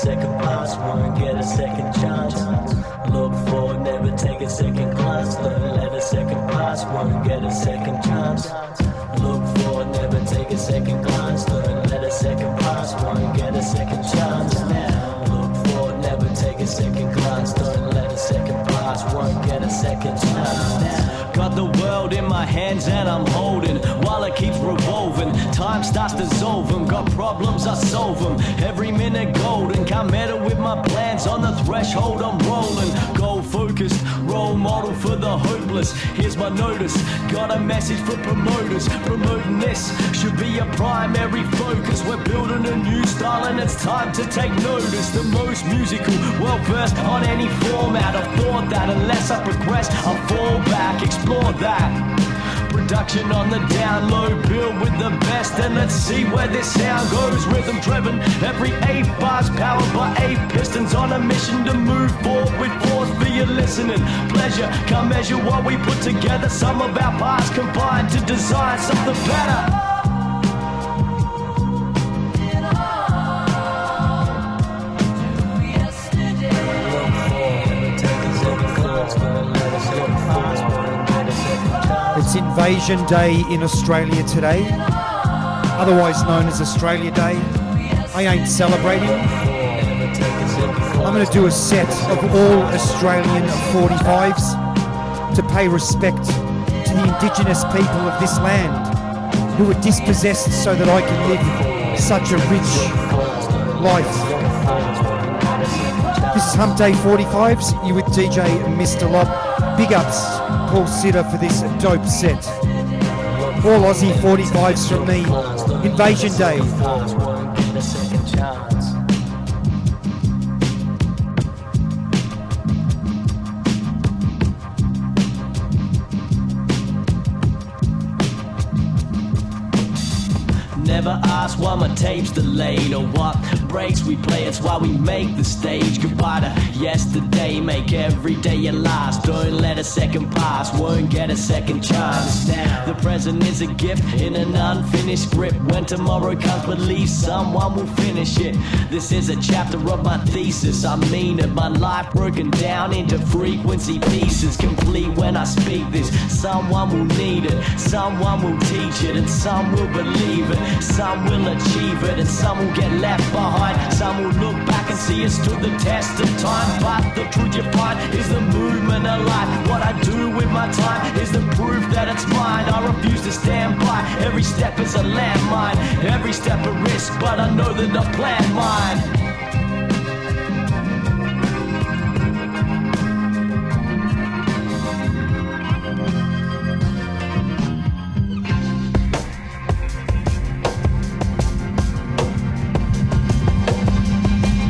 second pass, won't get a second chance. Look forward, never take a second glance. Learn, let a second pass, won't get a second chance. Look forward, never take a second glance. Learn, let a second pass, won't get a second chance. Now, look forward, never take a second glance. Learn, let a second pass, won't get a second chance. Now, got the world in my hands and I'm holding while it keeps revolving. Time starts dissolving. Got problems, I solve them. Every minute golden. Can't meddle with my plans. On the threshold, I'm rolling. Goal focused, role model for the hopeless. Here's my notice. Got a message for promoters. Promoting this should be a primary focus. We're building a new style and it's time to take notice. The most musical, well versed on any format. I've thought that unless I progress, I'll fall back. Explore that. Production on the down low, build with the best, and let's see where this sound goes. Rhythm driven, every 8 bars powered by 8 pistons, on a mission to move forward with force for your listening pleasure. Can't measure what we put together. Some of our parts combined to design something better. It's Invasion Day in Australia today, otherwise known as Australia Day. I ain't celebrating. I'm going to do a set of all Australian 45s to pay respect to the Indigenous people of this land who were dispossessed so that I can live such a rich life. This is Hump Day 45s, you with DJ Mr. Lob. Big ups Paul Sitter for this dope set. All Aussie 45s from me. Invasion Day. Never ask why my tape's delayed or what breaks we play. It's why we make the stage. Goodbye to yesterday. Make every day your last. Don't let a second pass. Won't get a second chance. The present is a gift in an unfinished script. When tomorrow comes, believe someone will finish it. This is a chapter of my thesis. I mean it. My life broken down into frequency pieces. Complete when I speak this. Someone will need it. Someone will teach it. And some will believe it. Some will achieve it and some will get left behind. Some will look back and see it stood the test of time. But the truth you find is the movement of life. What I do with my time is the proof that it's mine. I refuse to stand by. Every step is a landmine. Every step a risk, but I know that I plan mine.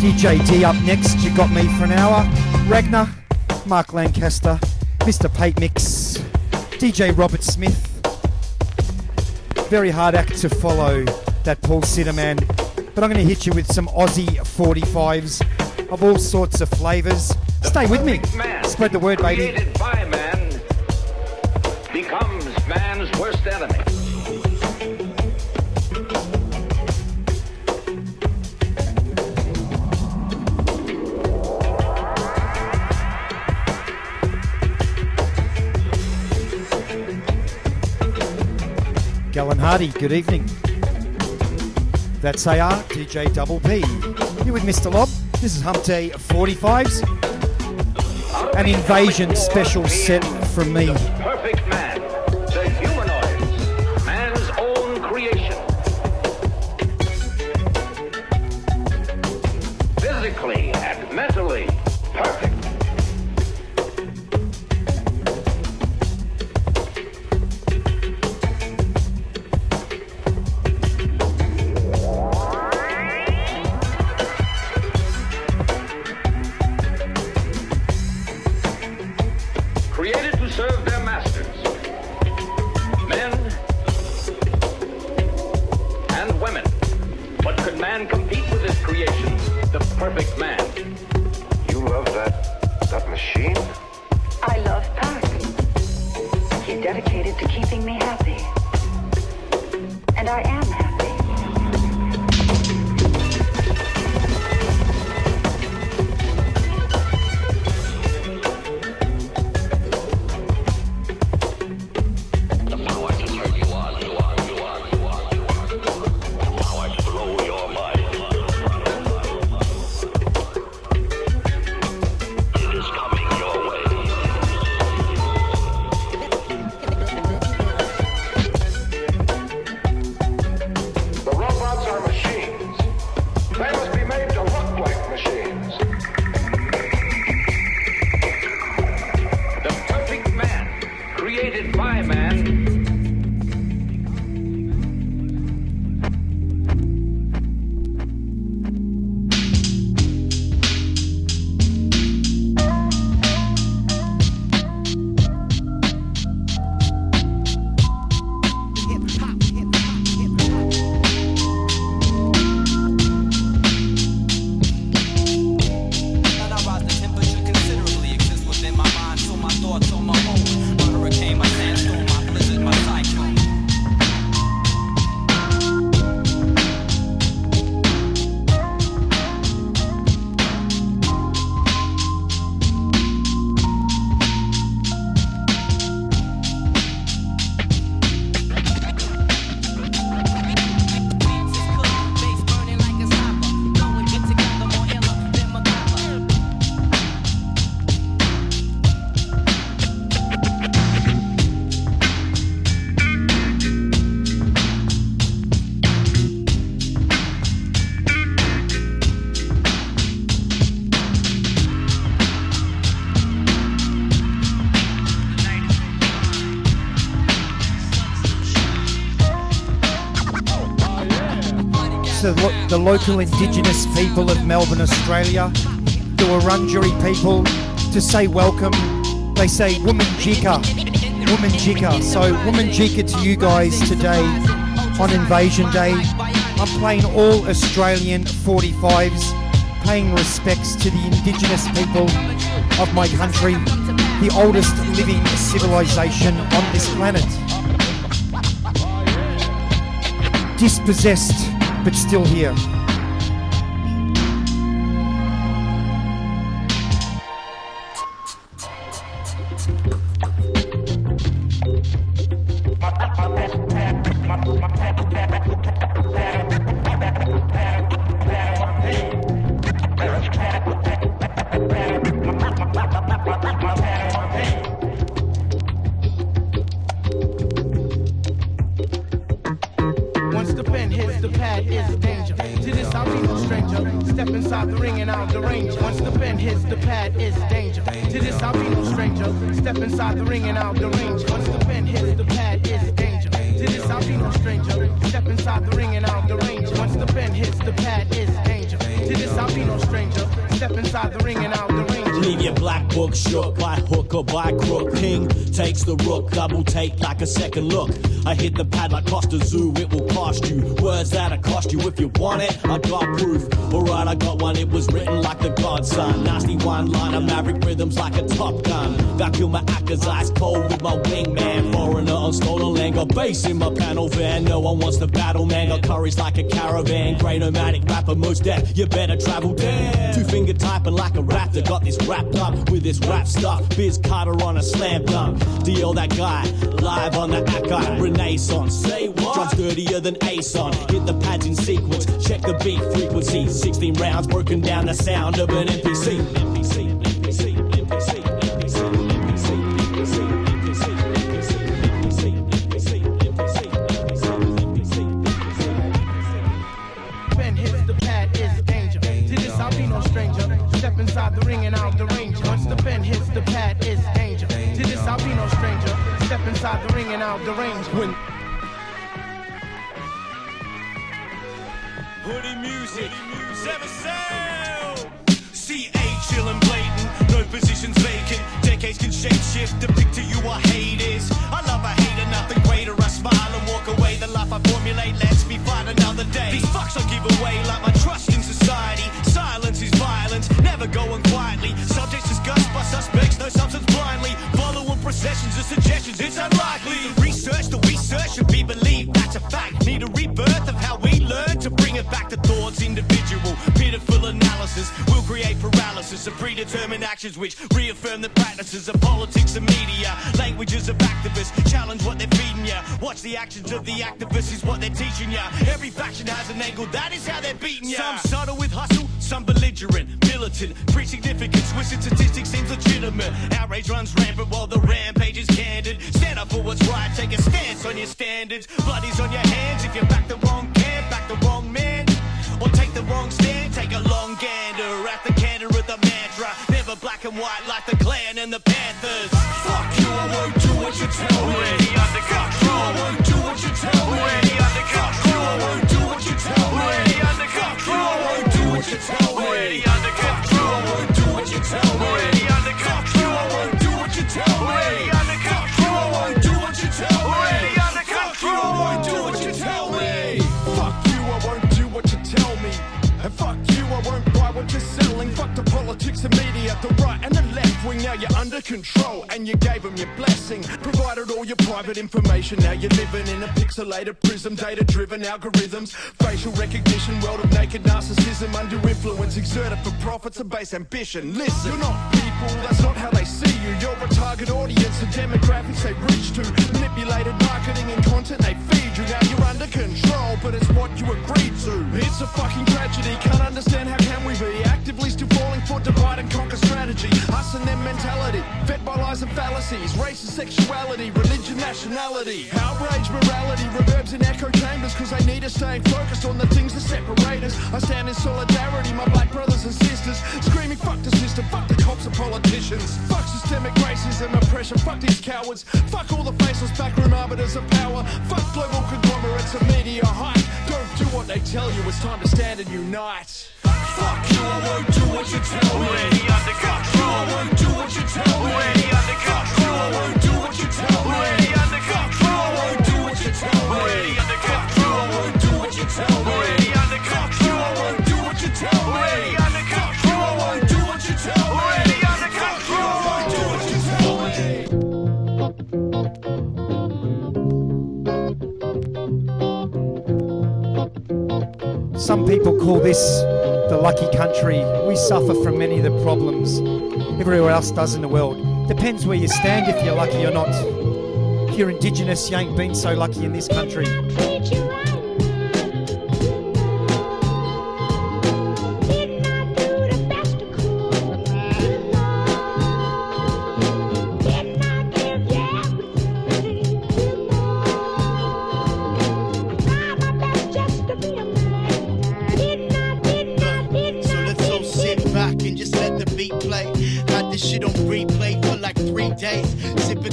DJ D up next, you got me for an hour. Ragnar, Mark Lancaster, Mr. Pate Mix, DJ Robert Smith. Very hard act to follow, that Paul Sitter man. But I'm going to hit you with some Aussie 45s of all sorts of flavours. Stay with me. Spread the word, baby. Created by man becomes man's worst enemy. Galen Hardy, good evening. That's AR, DJ Double P. You're with Mr. Lob. This is Hump Day 45s. An invasion special set from me. Perfect man, the humanoids, man's own creation. Physically and mentally perfect. Created to serve their masters, men and women. But could man compete with his creation, the perfect man? You love that machine? I love Pac. He's dedicated to keeping me happy. And I am happy. the local Indigenous people of Melbourne, Australia, the Wurundjeri people, to say welcome. They say Wominjeka, Wominjeka. So Wominjeka to you guys today on Invasion Day. I'm playing all Australian 45s, paying respects to the Indigenous people of my country, the oldest living civilization on this planet. Dispossessed, but still here. Once the pen hits the pad, is danger. To this I'll be no stranger. Step inside the ring and out the range. Once the pen hits the pad, is danger. To this I'll be no stranger. Step inside the ring and out the range. Once the pen hits the pad, is danger. To this I'll be no stranger. Step inside the ring and out the range. Once the pen hits the pad, is danger. To this I'll be no stranger. Step inside the ring and out the range. Leave your black book shook by hook or by crook. King takes the rook, double take like a second look. I hit the pad like Costa Zoo, it will cost you. Words that'll cost you if you want it, I got proof. Alright, I got one, it was written like the godson. Nasty one-liner, maverick rhythms like a Top Gun. Vacuum my actors ice cold with my wingman. Foreigner on stolen land, got bass in my panel van. No one wants to battle, man, got courage like a caravan. Grey nomadic rapper, most deaf, you better travel down. Two-finger typing like a raptor, got this wrapped up with this rap stuff. Biz Carter on a slam dunk. DL that guy, live on the Akai Renaissance. Say what? Drums dirtier than Ason. Hit the pads in sequence, check the beat frequency. 16 rounds broken down the sound of an NPC. Pen hits the pad, is danger. To this I'll be no stranger. Step inside the ring and out the range. Once the pen hits the pad, is danger. To this I'll be no stranger. Step inside the ring and out the range. When Hoodie music, seven sail. CA chillin' blatant, no positions vacant. Decades can shape shift, depict to you what hate is. I love a hater, nothing greater. I smile and walk away. The life I formulate lets me fight another day. These fucks I give away like my trust in society. Silence is violence, never going quietly. Subjects discussed by suspects, no substance blindly. Following processions of suggestions, it's unlikely. The research that we search should be believed, that's a fact. Need a rebirth of how we learn to bring it back to thoughts, individual, pitiful analysis will create paralysis of predetermined actions which reaffirm the practices of politics and media. Languages of activists challenge what they're feeding ya. Watch the actions of the activists is what they're teaching ya. Every faction has an angle, that is how they're beating ya. Some subtle with hustle, some belligerent, militant, preach significance, which statistics seems legitimate. Outrage runs rampant while the rampage is candid. Stand up for what's right, take a stance on your standards. Blood is on your hands if you back the wrong camp, back the wrong man. Or take the wrong stand, take a long gander at the canter of the mantra. Never black and white like the Klan and the Panthers. Fuck you, I won't do what you tell me. Fuck you, I won't do what you tell me. Fuck you, I won't do what you tell me. Fuck you, I won't do what you tell me. Fuck you, I won't do what you tell me. Fuck you, I won't do what you tell me. Fuck you, I won't do what you tell me. Fuck you, I won't do what you tell me. Fuck you, I won't do what you tell me. And fuck you, I won't buy what you're selling. Fuck the politics and media, the right and the left wing. Now you're under control and you gave them your blessing. Provided all your private information. Now you're living in a pixelated prism. Data-driven algorithms. Facial recognition, world of naked narcissism. Under influence exerted for profits and base ambition. Listen, you're not people, that's not how they see you. You're a target audience, the demographics they reach to. Manipulated marketing and content they feed you. Now you're under control, but it's what you agreed to. It's a fucking tragedy. Can't understand how can we be actively still falling for divide and conquer strategy. Us and them mentality, fed by lies and fallacies. Race and sexuality, religion, nationality. Outrage, morality, reverbs in echo chambers. Cause they need us staying focused on the things that separate us. I stand in solidarity, my black brothers and sisters. Screaming fuck the system, fuck the cops and politicians. Fuck systemic racism, oppression, fuck these cowards. Fuck all the faceless backroom arbiters of power. Fuck global conglomerates of media hype. Don't do what they tell you, it's time to stand and unite. Fuck you, I won't do what you tell me. Fuck you, I won't do what you tell me. Fuck you, I won't do what you tell me. Fuck you, I won't do what you tell me. Fuck you, I won't do what you tell me. Fuck you, I won't do what you tell me. Fuck you, I won't do what you tell me. Fuck you, I won't do what you tell me. Some people call this the lucky country. We suffer from many of the problems everywhere else does in the world. Depends where you stand, if you're lucky or not. If you're indigenous, you ain't been so lucky in this country.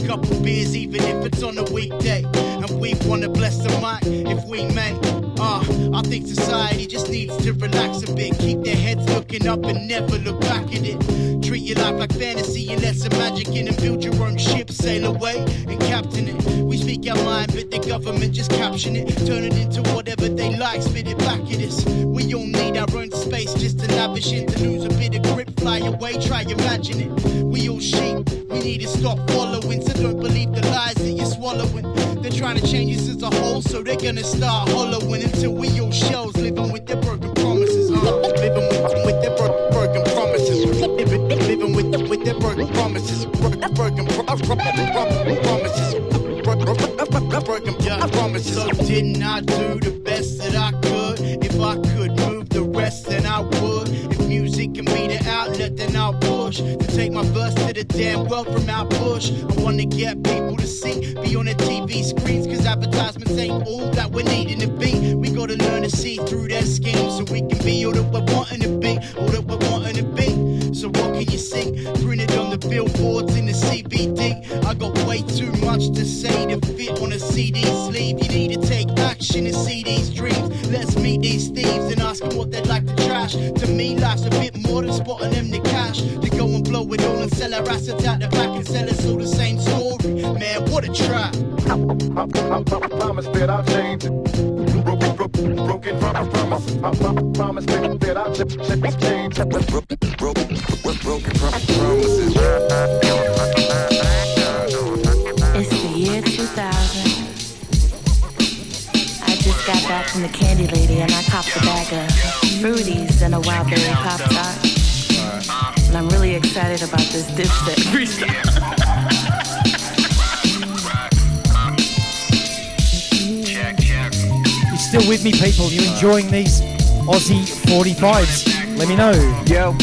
Couple beers even if it's on a weekday, and we wanna bless the mic if we may. I think society just needs to relax a bit, keep their heads looking up and never look back at it. Treat your life like fantasy and let some magic in, and build your own ship, sail away and captain it. We speak our mind but the government just caption it, turn it into whatever they like, spit it back at us. We all need our own space just to lavish in, to lose a bit of grip, fly away, try imagine it. We all sheep, we need to stop following, so don't believe the lies that you're swallowing. They're trying to change us as a whole, so they're gonna start hollowing until we all shells, living with their broken promises. Living with their broken promises. Living with their broken promises. Broken promises. So didn't I do the best that I could? If I could move the rest, then I would. If music can be the outlet, then I'll push to take my verse to the damn world from out bush. I wanna get people to see, be on the TV screens, cause advertisements ain't all that we're needing to be. We gotta learn to see through their schemes, so we can be all that we're wanting to be, all that we're wanting to be. So what can you see? Printed on the billboards in the CBD. I got way too much to say to fit on a CD sleeve. You need to take action and see these dreams. Let's meet these thieves and ask them what they'd like to trash. To me, life's a bit more than spotting them the cash. To go and blow it all and sell our assets out the back and sell us all the same story. Man, what a trap. I promise that I'll change it. Broken promise. I promise that I'll change. Broken promises. It's the year 2000. I just got back from the candy lady and I copped a bag of fruities and a wild berry pop tart. And I'm really excited about this Dipset freestyle. Still with me, people? You enjoying these Aussie 45s? Let me know. Yo.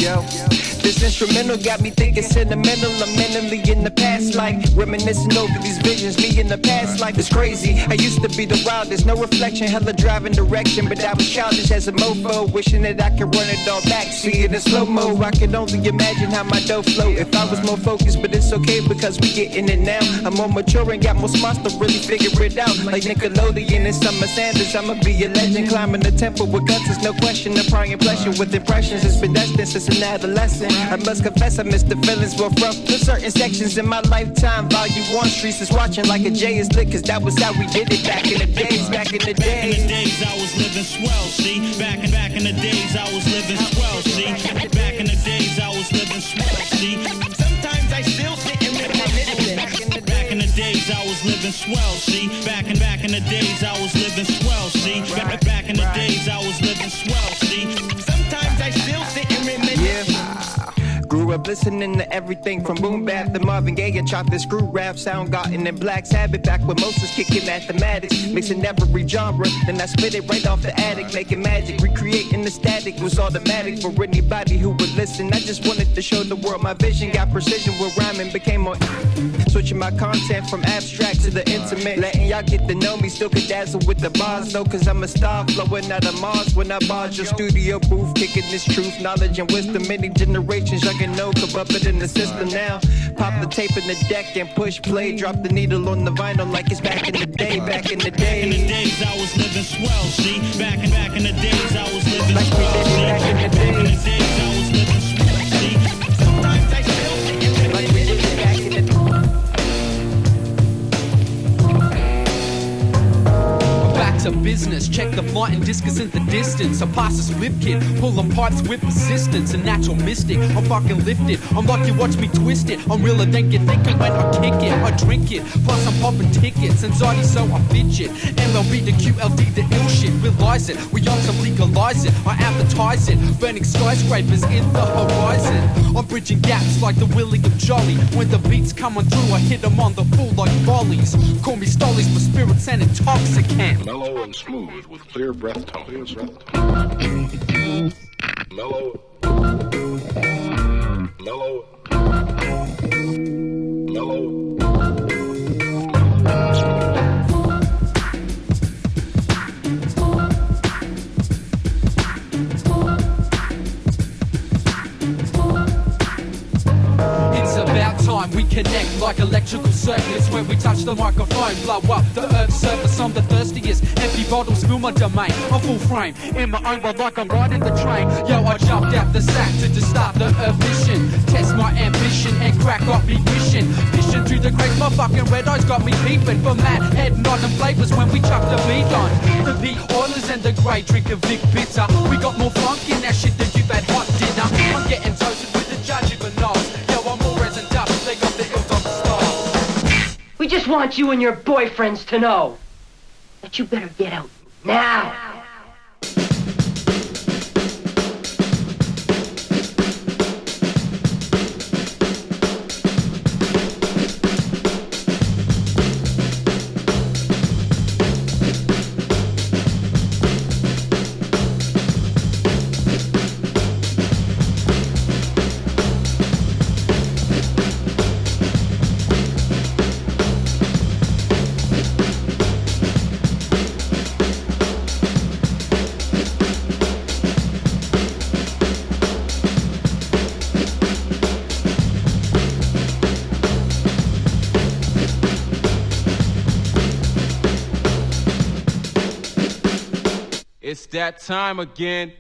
This instrumental got me thinking sentimental. I'm mentally in the past life, reminiscing over these visions. Me in the past life is crazy. I used to be the wildest, no reflection, hella driving direction. But I was childish as a mofo, wishing that I could run it all back. See it in slow-mo, I can only imagine how my dough flow if I was more focused. But it's okay because we getting it now. I'm more mature and got more smarts to really figure it out. Like Nickelodeon and Summer Sanders, I'ma be a legend. Climbing the temple with guns, there's no question. The prying pleasure with impressions, it's been destined since an adolescent. I must confess I miss the feelings well from certain sections in my lifetime. Volume 1 streets is watching like a J is lit, cause that was how we did it back in the days, back in the days. Back in the days I was living swell, see. Back in the days I was living swell, see. Back in the days I was living swell, see. Sometimes I still sit and rip my middle. Back in the days I was living swell, see. Back in the days I was living swell, see. Back in the days I was living swell, see. Sometimes I still sit and rip my middle. Grew up listening to everything from Boom Bap to Marvin Gaye and chopped the screw rap, Soundgarden and Black Sabbath. Back when Moses kicking mathematics, mixing every genre. Then I spit it right off the attic, making magic, recreating the static was automatic for anybody who would listen. I just wanted to show the world my vision, got precision with rhyming, became more switching my content from abstract to the intimate, letting y'all get to know me. Still could dazzle with the bars though, cause I'm a star flowing out of Mars when I barge your studio booth, kicking this truth, knowledge and wisdom. Many generations y'all can know, come up it in the system now. Pop the tape in the deck and push play, drop the needle on the vinyl like it's back in the day, back in the day. Back in the days I was living swell, see. Back in piece of business. Check the flight and discus in the distance. I pass a split kid, pulling pipes with persistence. A natural mystic, I'm fucking lifted. I'm like you watch me twist it. I'm realer than you thinking when I kick it. I drink it, plus I'm popping tickets. Anxiety so I fidget. MLB to QLD the ill shit. Realize it, we ought to legalize it. I advertise it, burning skyscrapers in the horizon. I'm bridging gaps like the Willie of Jolly. When the beats come on through, I hit them on the full like volleys. Call me Stollies for spirits and intoxicant. Mellow and smooth with clear breath tones. Mellow. Mellow. Mellow. We connect like electrical circuits when we touch the microphone. Blow up the earth's surface. I'm the thirstiest. Empty bottles fill my domain. I'm full frame in my own world like I'm riding the train. Yo, I jumped out the sack to just start the earth mission. Test my ambition and crack off me mission. Fishing through the crates, my fucking red eyes got me peeping. For mad head nodding flavors when we chuck the beat on. The beat Oilers and the grey drink of Vic Bitter. We got more funk in that shit than you've had hot dinner. I'm getting toasted with the judge even knows. Yo, I'm all resin up. They got the ills on the stars. We just want you and your boyfriends to know that you better get out now. It's that time again.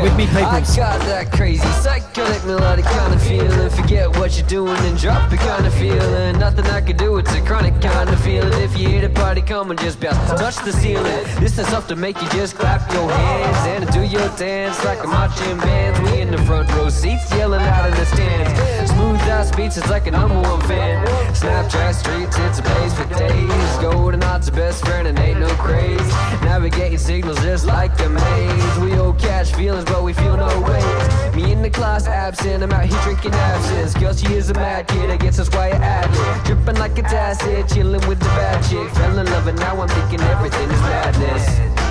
with me, people? I got that crazy psychedelic melodic kind of feeling. Forget what you're doing and drop it kind of feeling. Nothing I can do, it's a chronic kind of feeling. If you hear the party coming, just bounce, touch the ceiling. This is enough to make you just clap your hands and do your dance like a marching band. We in the front row seats, yelling out in the stands. Smooth ass beats, it's like a #1 fan. Snapchat streets, it's a place for days. Golden heart's the best friend and ain't no craze. Navigating signals just like a maze. We all catch feelings, but we feel no waves. Me in the class absent, I'm out here drinking absence. Girl, she is a mad kid, I guess that's why I add it. Dripping like a acid, chilling with the bad chick. Fell in love and now I'm thinking everything is madness.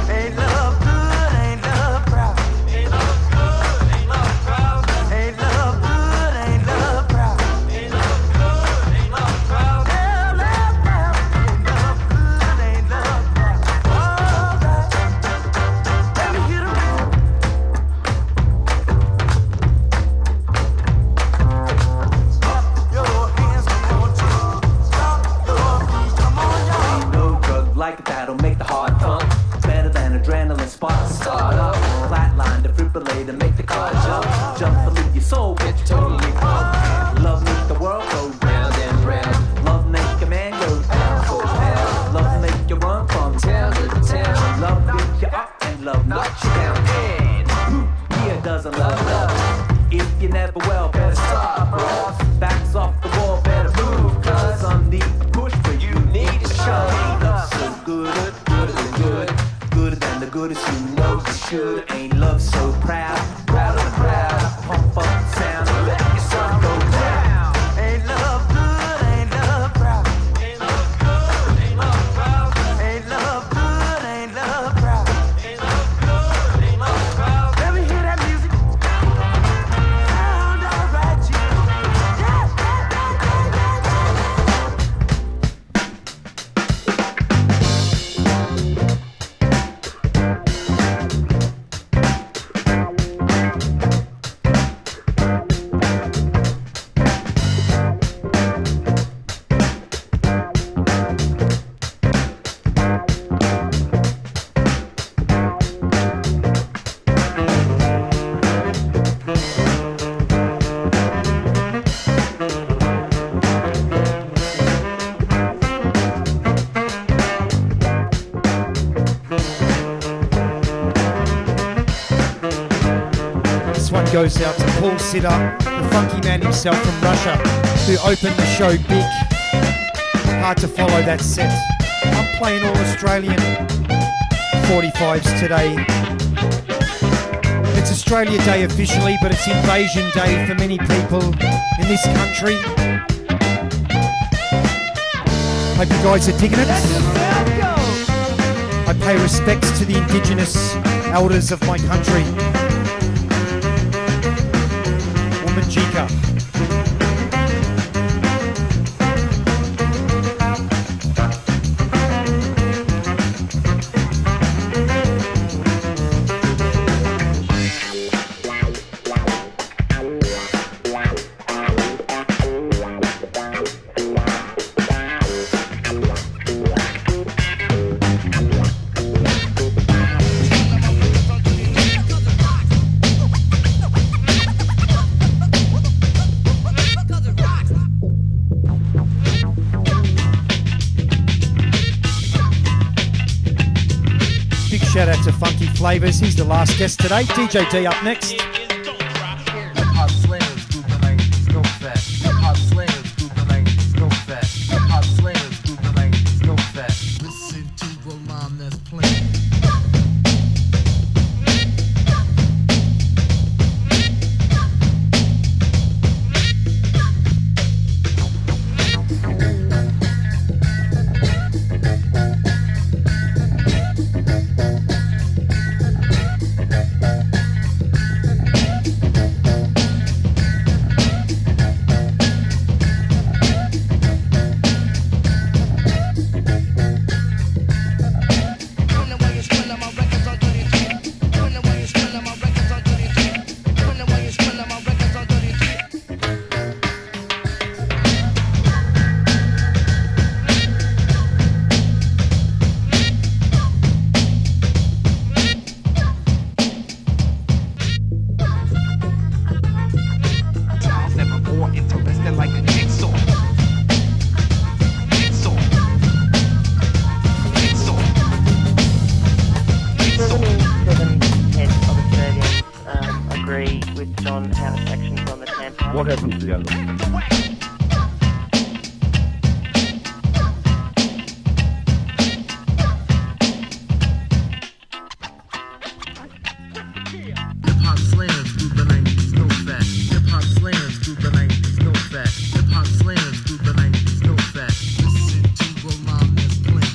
Ain't love good, ain't love proud. Ain't love good, ain't love proud. Ain't love good, ain't love proud. Ain't love good, ain't love proud. Ain't love proud. Ain't love good, ain't love proud. All right. Let me hear the rhythm. Stop your hands, come on, stop your feet, come on, y'all. Ain't no drug like that'll make the heart pump. Better than adrenaline spark to start up. Flatline, defibrillate and make the car jump. Jump to leave your soul, get you totally pumped. Love make the world go round and round. Love make a man go down for pound. Love make you run from town to town. Love lift you up and love knocks you down. And who here doesn't love love? If you never well, better stop, bros. Backs off the wall, better move. Cause some need a push, but you need a shove. Ain't love so good, gooder than good. Gooder than the goodest you know you should. Ain't love so proud, prouder than proud. Pump up the sound and let your sun go down. Ain't love good, ain't love proud. Ain't love good, ain't love proud. Ain't love good, ain't love proud. Ain't love good, ain't love proud. Let me hear that music. Sound alright, G. This one goes out to Paul Sitter, the funky man himself from Russia, who opened the show big. Hard to follow that set. I'm playing all Australian 45s today. It's Australia Day officially, but it's Invasion Day for many people in this country. Hope you guys are digging it. I pay respects to the Indigenous elders of my country. Womanjika. Shout out to Funky Flavors. He's the last guest today. DJ D up next. Hip-hop slams through the lane, no fat. Hip-hop slams through the lane, no fat. Hip-hop slams through the lane, no fat. Listen to the line that's playing. with John how its actions on the campaign. What happened to the others? Hip-hop slams through the 90s, no fat. Hip-hop slams through the 90s, no fat. Hip-hop slams through the 90s, no fat. Listen to a mom that's playing.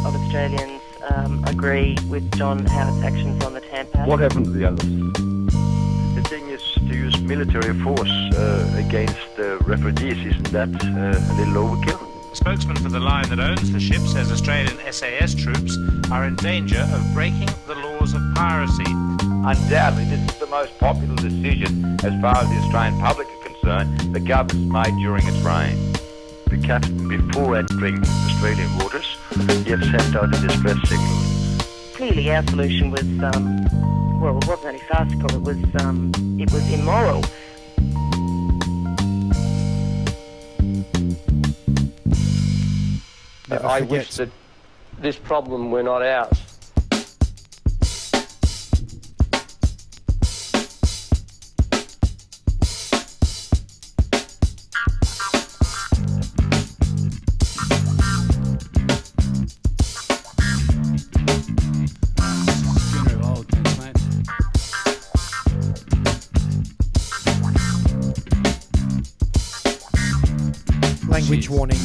Of Australians agree with John Howard's actions on the campaign. What happened to the others? The thing is to use military force against refugees. Isn't that a little overkill? A spokesman for the line that owns the ship says Australian SAS troops are in danger of breaking the laws of piracy. Undoubtedly, this is the most popular decision as far as the Australian public are concerned the government's made during its reign. The captain, before entering Australian waters, he had sent out a distress signal. Clearly our solution was, well, it wasn't only farcical, it was immoral. I wish that this problem were not ours. Language warning.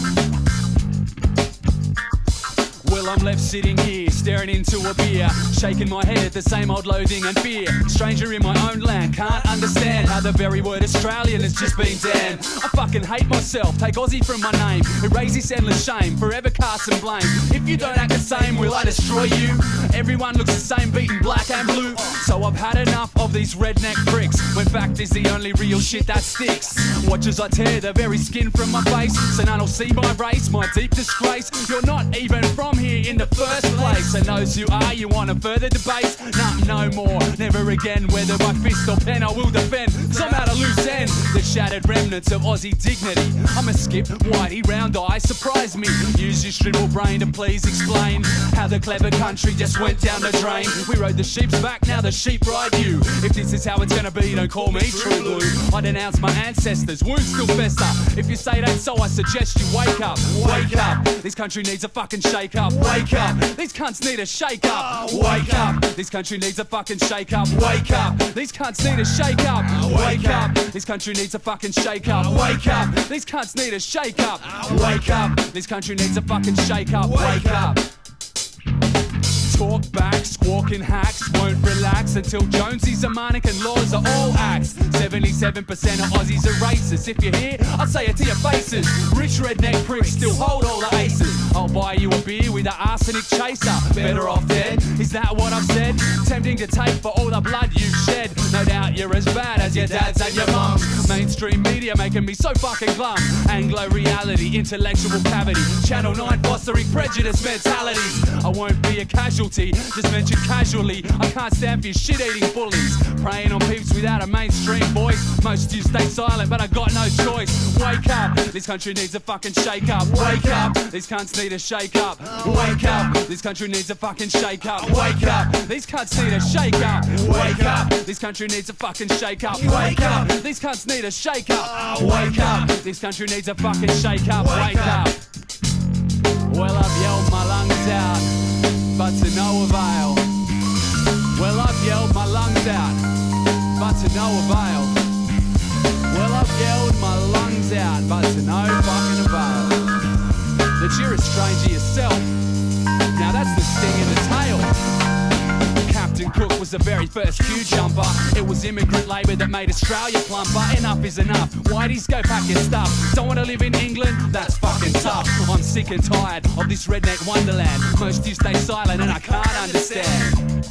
Well, I'm left sitting here, staring into a beer, shaking my head at the same old loathing and fear. Stranger in my own land, can't understand how the very word Australian has just been damned. I fucking hate myself, take Aussie from my name, erase this endless shame, forever cast and blame. If you don't act the same, will I destroy you? Everyone looks the same, beaten black and blue. So I've had enough of these redneck pricks, when fact is the only real shit that sticks. Watch as I tear the very skin from my face, so none will see my race, my deep disgrace. You're not even from here in the first place, and those who are, you want a further debate? Nah, no more, never again. Whether by fist or pen, I will defend. Cause I'm at a loose end, the shattered remnants of Aussie dignity. I'm a skip, whitey, round eye, surprise me. Use your shrivel brain to please explain how the clever country just went down the drain. We rode the sheep's back, now the sheep ride you. If this is how it's gonna be, don't call me true blue. I denounce my ancestors, wounds still fester. If you say it ain't so, I suggest you wake up. Wake up, this country needs a fucking shake up. Wake up, these cunts need a shake up. Wake up, this country needs a fucking shake up. Wake up, these cunts need a shake up. Wake up, this country needs a fucking shake up. Wake up, these cunts need a shake up. Wake up, this country needs a fucking shake up. Wake up. Talk back, squawking hacks won't relax until Jonesy's a manic and laws are all acts. 77% of Aussies are racist. If you're here, I'll say it to your faces. Rich redneck pricks still hold all the aces. I'll buy you a beer with an arsenic chaser. Better off dead, is that what I've said? Tempting to take for all the blood you've shed. No doubt you're as bad as your dads and your mums. Mainstream media making me so fucking glum. Anglo reality, intellectual cavity. Channel 9 fostering prejudice mentalities. I won't be a casualty, just mention casually. I can't stand for your shit-eating bullies. Preying on peeps without a mainstream voice. Most of you stay silent, but I got no choice. Wake up, this country needs a fucking shake up. Wake up, these cunts need a shake up. Wake up, this country needs a fucking shake up. Wake up, these cunts need a shake up. Wake up, this country needs a fucking shake up. Wake up, these cunts need a shake up. Wake up, this country needs a fucking shake up. Wake up. Well, I've yelled my lungs out, but to no avail. Well, I've yelled my lungs out, but to no avail. stranger yourself. Now that's the sting in the tail. Captain Cook was the very first queue jumper. It was immigrant labour that made Australia plumper. Enough is enough. Whiteys, go pack your stuff. Don't want to live in England? That's fucking tough. I'm sick and tired of this redneck wonderland. Most you stay silent and I can't understand.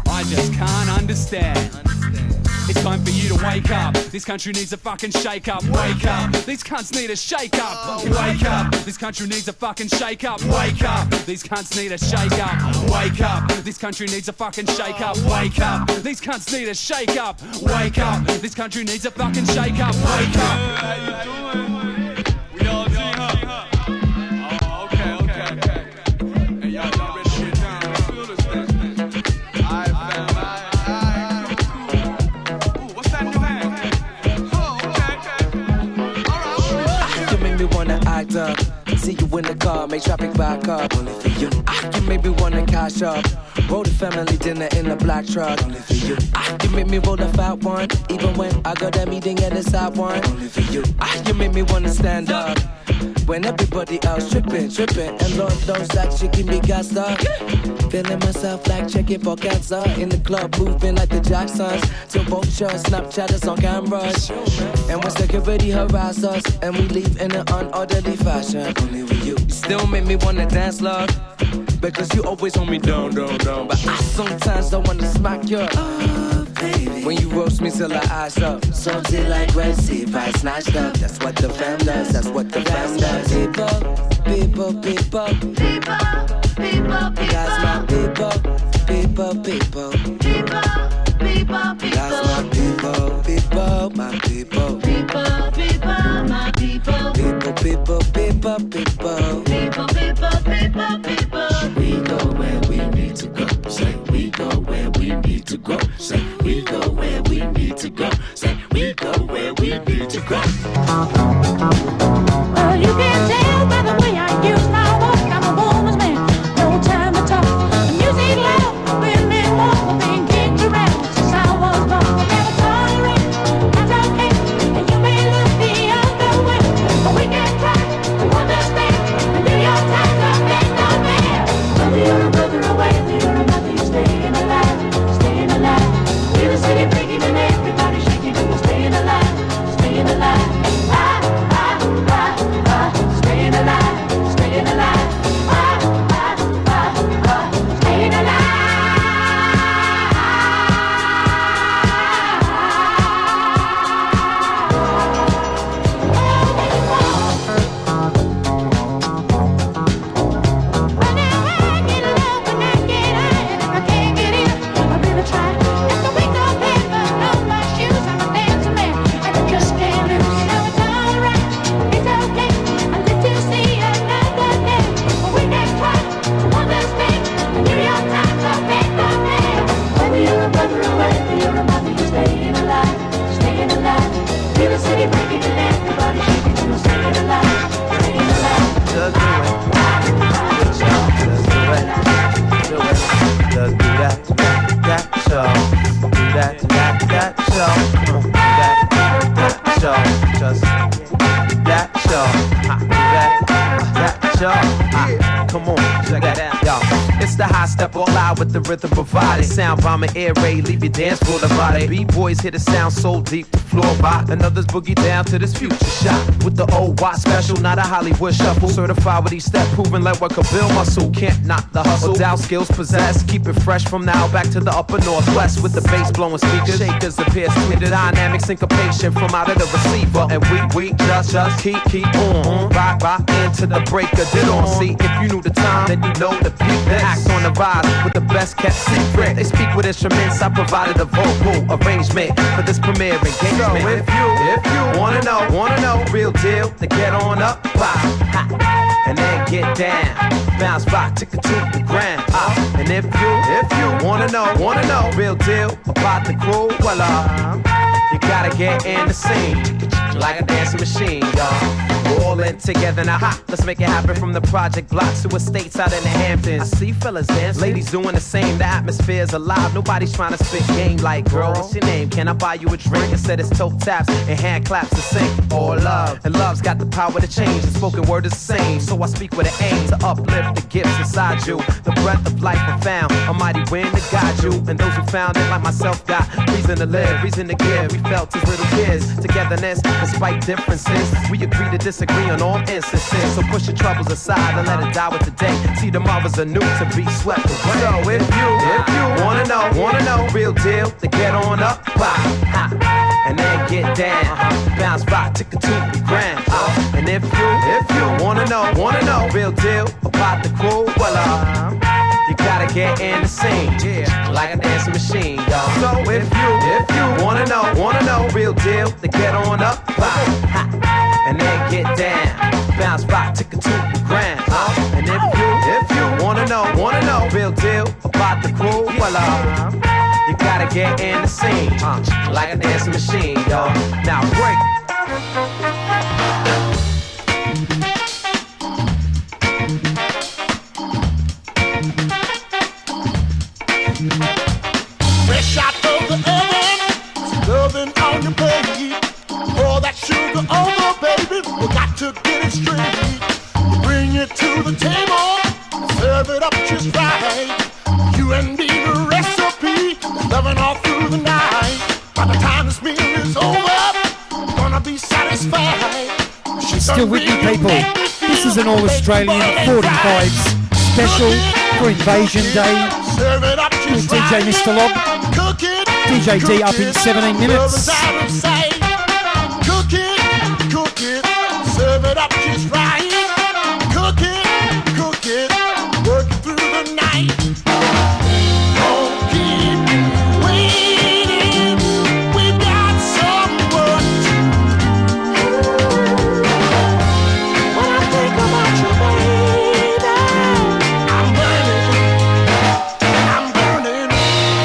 I just can't understand. It's time for you to wake up. This country needs a fucking shake up. Wake up. These cunts need a shake up. Wake up. This country needs a fucking shake up. Wake up. These cunts need a shake up. Wake up. This country needs a fucking shake up. Wake up. These cunts need a shake up. Wake up. This country needs a fucking shake up. Wake up. How you doing? We all G Hump. Oh, okay. Hey, y'all ready to get down? Let's feel this thing. Alright, fam. Act up, see you in the car, make traffic back up. Only for you. You make me wanna cash up. Roll the family dinner in a black truck. Only for you. You make me roll a fat one, even when I got that meeting at the side one. Only for you. You make me wanna stand up when everybody else tripping, and Lord knows that you keep me gassed up. Feeling myself like checking for cancer in the club, moving like the Jacksons. Till vultures, Snapchatters on cameras, and when security harass us, and we leave in an unorderly fashion. Only with you. You still make me wanna dance, love, because you always hold me down. But I sometimes don't wanna smack you. Baby. When you roast me till I eyes up, something like Red Sea pie snatched up. That's what the fam does. That's what the fam does. People. That's my people. That's my people. My people. We go where we need to go. Say we go where we need to go. Say we go where we need to go. Say we go where we need to go. Well, you can tell by the way I use my walk. I'm a woman's man, no time to talk. The music loud, women walk, being kicked around since I was born. Never tolerate, that's okay. And you may look the other way, but we can try to understand. The New York Times are big on man. Whether you're a brother or whether you're a mother, you're staying alive. Feel the city breaking and everybody shaking, and we're staying alive. Staying alive. Staying alive, staying alive. Staying alive. Come on, check that out, y'all. It's the high step all out with the rhythm provided. Sound bomb and air raid, leave your dance floor divided. B-boys hit a sound so deep the floor rock, and others boogie down to this future shot. With the old Watt special, not a Hollywood shuffle. Certified with each step, proving like what could build muscle. Can't knock the hustle, doubt skills possess. Keep it fresh from now back to the upper northwest. With the bass blowing speakers, shakers appear sweet. The dynamic syncopation from out of the receiver. And we just keep on. Rock into the break of it on. See, if you knew the time, then you know the beat. Then act on the rise with the best kept secret. They speak with instruments, I provided a vocal arrangement for this premiere engagement. So if you wanna know, real deal, then get on up, pop, and then get down, bounce back, tick it to the ground. And if you wanna know, real deal about the crew, well you gotta get in the scene like a dancing machine, y'all. all in together now. Ha, let's make it happen from the project blocks to estates out in the Hamptons. I see fellas dancing, ladies doing the same. The atmosphere's alive. Nobody's trying to spit game like, girl, what's your name? Can I buy you a drink? Instead it's toe taps and hand claps to sing. All love, and love's got the power to change. The spoken word is the same, so I speak with an aim to uplift the gifts inside you. The breath of life I found, a mighty wind to guide you. And those who found it, like myself, got reason to live, reason to give. We felt as little kids, togetherness, despite differences. We agree to disagree on all instances. So push your troubles aside and let it die with the day. See tomorrow's anew to be swept away. So if you wanna know, real deal, then get on up, bop, ha, and then get down, bounce back, tick it to the ground. And if you wanna know, real deal about the crew, well, you gotta get in the scene, yeah, like a dancing machine, y'all. So if you wanna know, real deal, then get on up, bop, ha, and then get down, bounce back, tick it to the ground. And if you wanna know, real deal about the crew, well, you gotta get in the scene, like a dancing machine, y'all. Now break. Fresh out of the oven, loving on your plate. Pour that sugar over, baby. We got to get it straight. Bring it to the table, serve it up just right. You and me, the recipe, loving all through the night. By the time this meal is over, gonna be satisfied. Still with me, people. This is an all-Australian 45s special for Invasion Day with DJ Mr. Lob. DJ D up in 17 minutes. Cook it, serve it up just right. Cook it, work it through the night. Don't keep waiting, we got some work to do. When I think about you, baby, I'm burning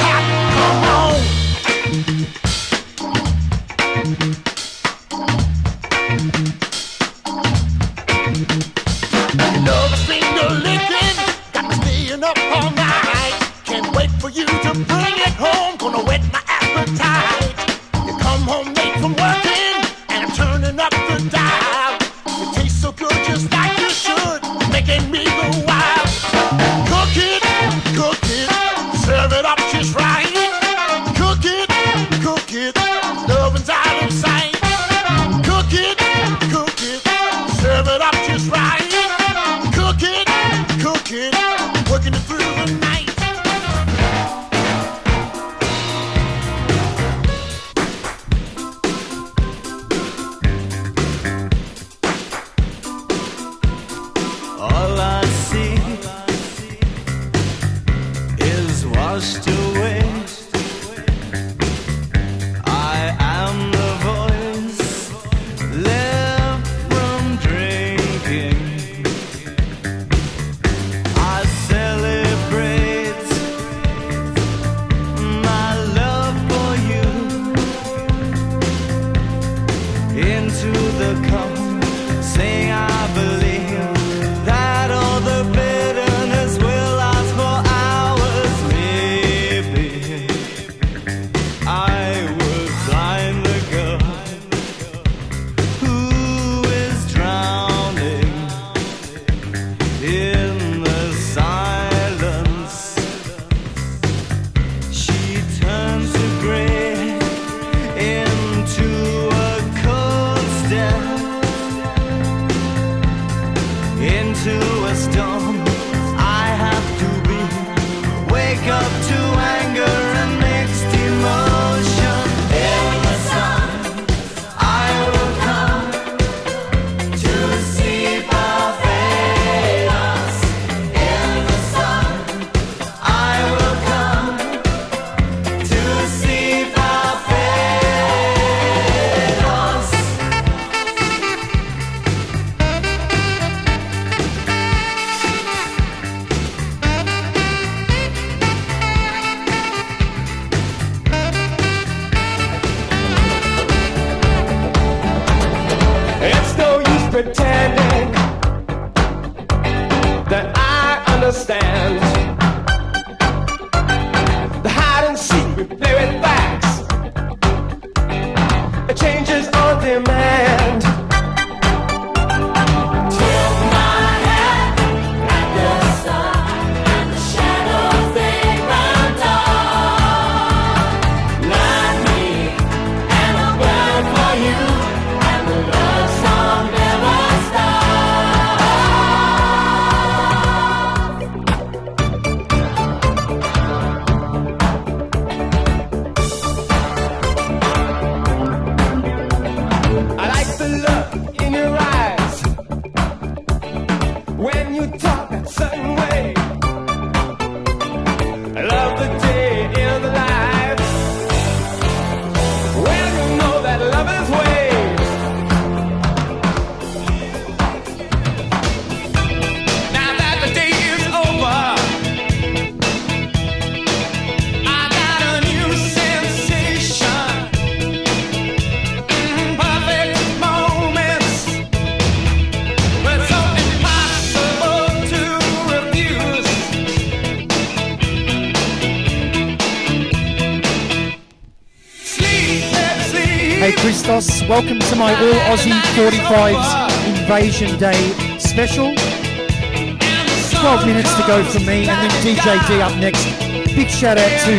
hot, come on. Love is finger licking, got me staying up all night. Can't wait for you to bring it home, gonna whet my appetite. You come home late from working, and I'm turning up the dial. It tastes so good just like you should, making me go wild. Cook it, serve it up just right. Cook it, lovin's out of sight. Cook it, serve it up just right. Cook it, working it through the night. All I see is washed away. We play with facts. Changes on demand. Tilt my head at the sun, and the shadows they run dark. Light me, and I'll burn for you, and the love song never I like the look in your eyes when you talk that certain way. I love the day in the life when you know that love is way. Now that the day is over, I got a new sensation. Perfect moments, but so impossible to refuse. Sleep, baby, sleep. Hey Christos, welcome to my All Aussie 45s Invasion Day special. 12 minutes to go from me, and then DJ D up next. Big shout out to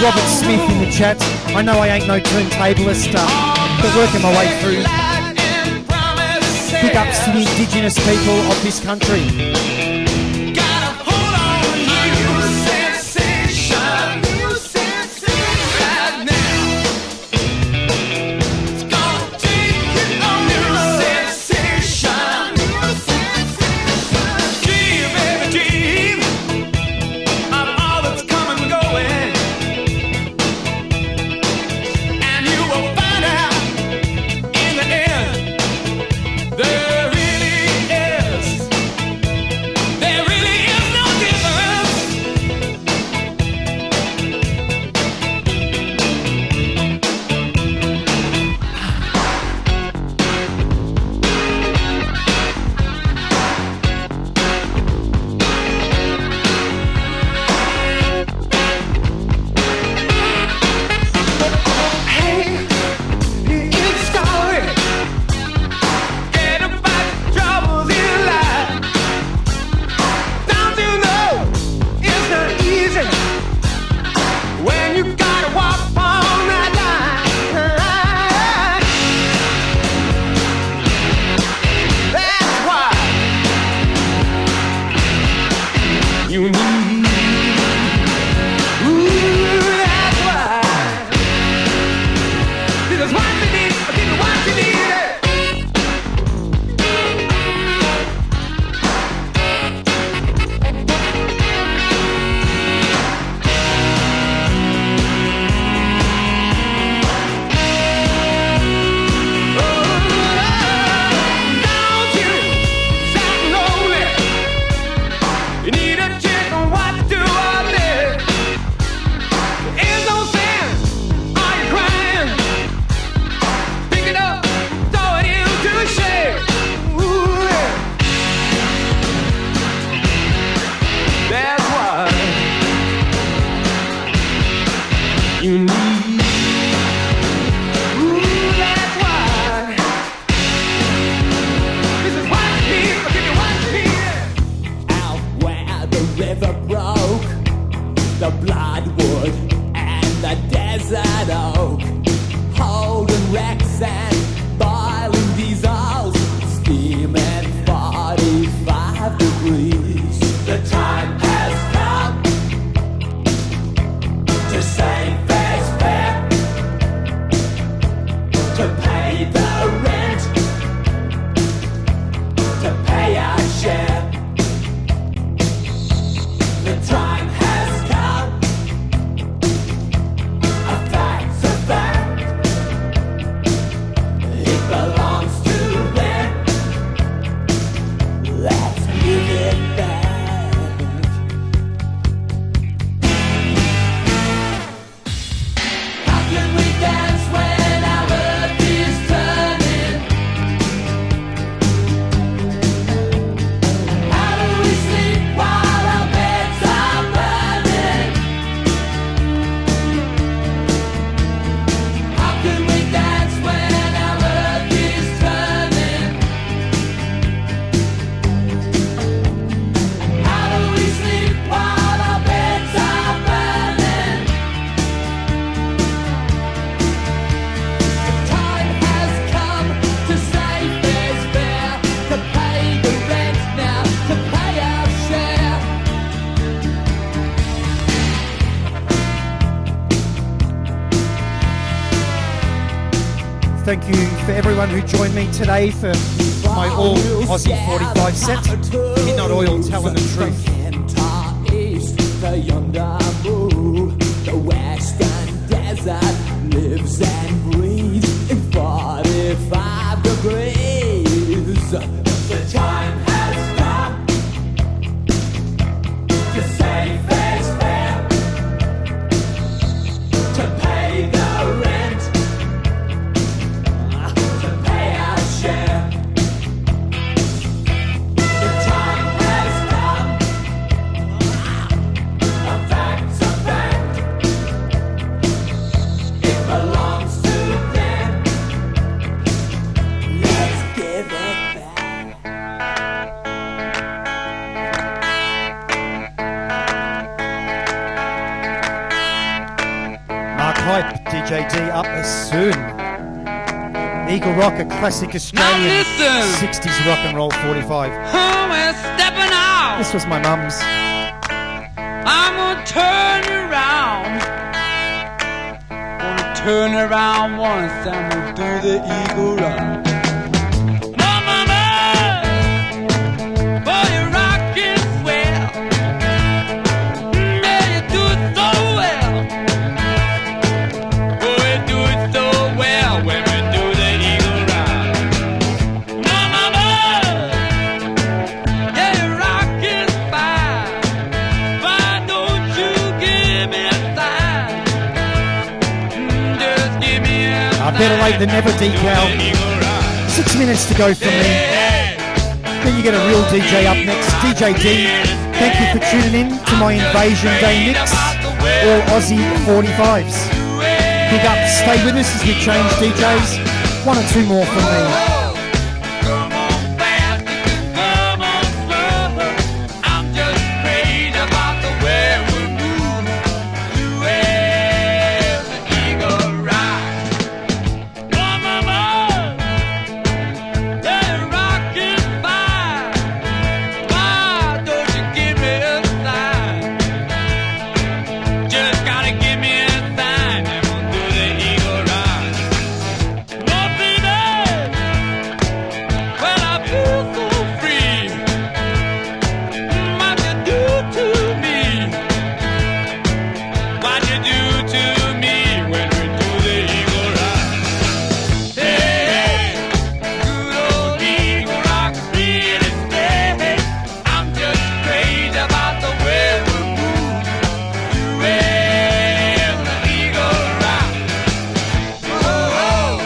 Robert Smith in the chat. I know I ain't no turntablist, but working my way through. Big ups to the Indigenous people of this country. There really is Thank you for everyone who joined me today for my all Aussie 45 set. Midnight Oil, telling the truth. The yonder moon, the western desert lives and breathes in 45 degrees. The time has come to say face fair, to pay the rent, to pay our share. The time has come. A fact's a fact. It belongs to them. Let's give it Mark Hype, DJ D up soon. Eagle Rock, a classic Australian 60s rock and roll 45. We're stepping out. This was my mum's. I'm gonna turn you around. Gonna turn around once. I'm gonna do the eagle run. Mama, boy, you're rocking swell. Yeah, you do it so well. Boy, you do it so well when we do the eagle run. Mama, yeah, you're rocking fine. Why don't you give me a sign? Just give me a I better late than never decal. 6 minutes to go from me. Then you get a real DJ up next. DJ D, thank you for tuning in to my Invasion Day mix. All Aussie 45s. Big up, stay with us as we change DJs. 1 or 2 more from me. I'm just crazy about the way we move. Well, the eagle ride. Mama, they're rocking fine. Why don't you give me a sign? Just gotta give me a sign and we'll do the eagle ride. No, baby, well, I feel so free. What you do to me? What you do to me when we do the eagle ride? Hey, good old eagle rock, really stay. I'm just crazy about the way we move. Well, the eagle ride. Oh,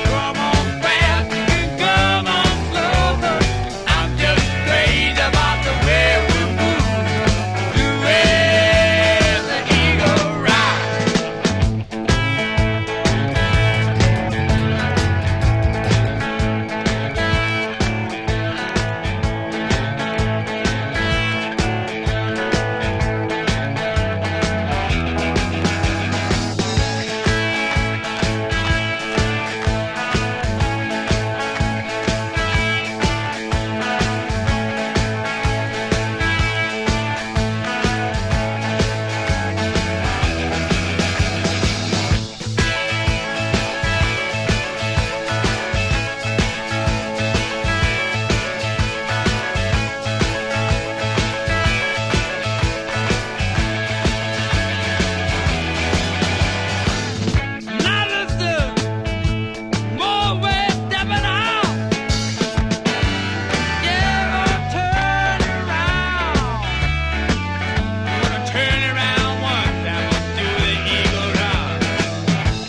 come on fast, you can come on slow. I'm just crazy about the way we move. Well, the eagle ride. Now listen, more we're stepping out. Yeah, gonna turn around. Gonna turn around once and we'll do the eagle run.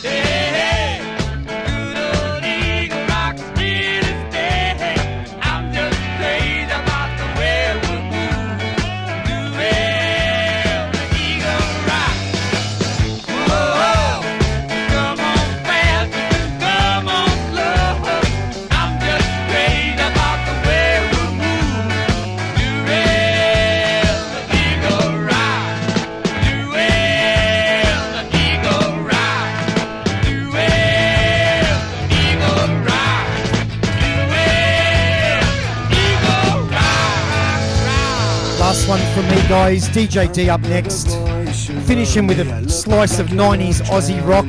Hey, hey, good old eagle rock, really stay. I'm just crazy about the way we move. Well, the eagle rock. Whoa, come on fast, you can come on slow. I'm just crazy about the way we move. Well, the eagle ride. Well, the eagle ride. Well, the eagle ride. Well, eagle ride. Last one from me, guys. DJ D up next. finishing with a slice of 90s Aussie rock.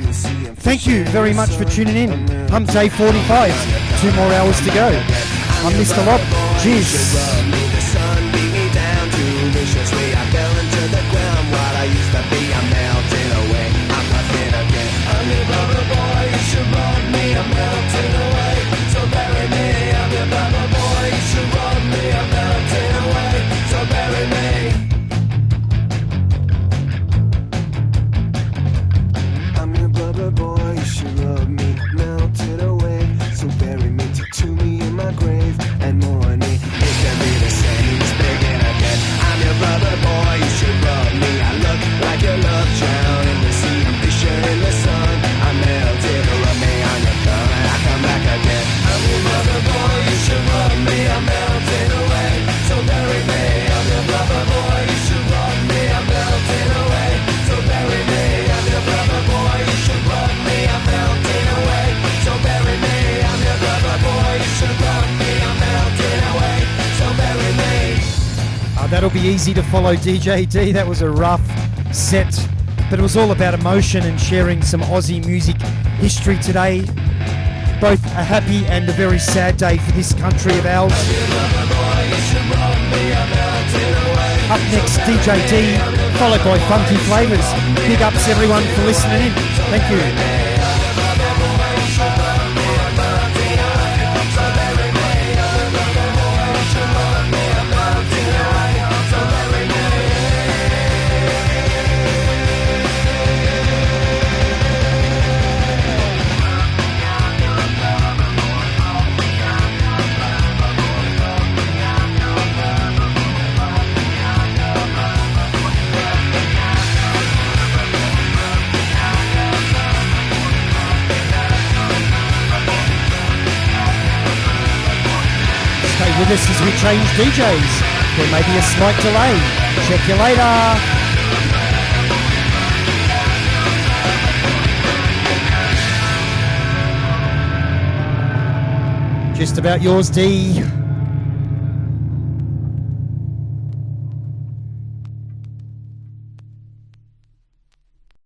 Thank you very much for tuning in. Hump Day 45s. 2 more hours to go. I'm Mr. Lob. Cheers. The sun beat me down too viciously. I fell into the ground. What I used to be, I'm melting away. I'm nothing again. I'm your brother boy. You should run me. I'm melting away. So bury me. I'm your brother boy. You should run me. I'm melting away. So bury me. I'm your brother boy. You should rub me. Melted away. So bury me. Tattoo me in my grave and mourn me. It can be the same as begin again. I'm your brother boy, you should rub me. I look like your love drown in the sea. I'm fishing in the sun. I'm melted, rub me on your thumb and I come back again. I'm your brother boy, you should rub me. I'm melting away, so bury me. I'm your brother boy, you should rub me. I'm melting away, so bury me. I'm your brother boy, you should rub me. I'm melting away, so bury me. I'm your brother boy, you should rub me. I'm melting away, so bury me. That'll be easy to follow, DJ D. That was a rough set, but it was all about emotion and sharing some Aussie music history today. Both a happy and a very sad day for this country of ours. Up next, DJ D, followed by Funky Flavors. Big ups everyone for listening in. Thank you. Stay with us as we change DJs. There may be a slight delay. Check you later. Just about yours, D.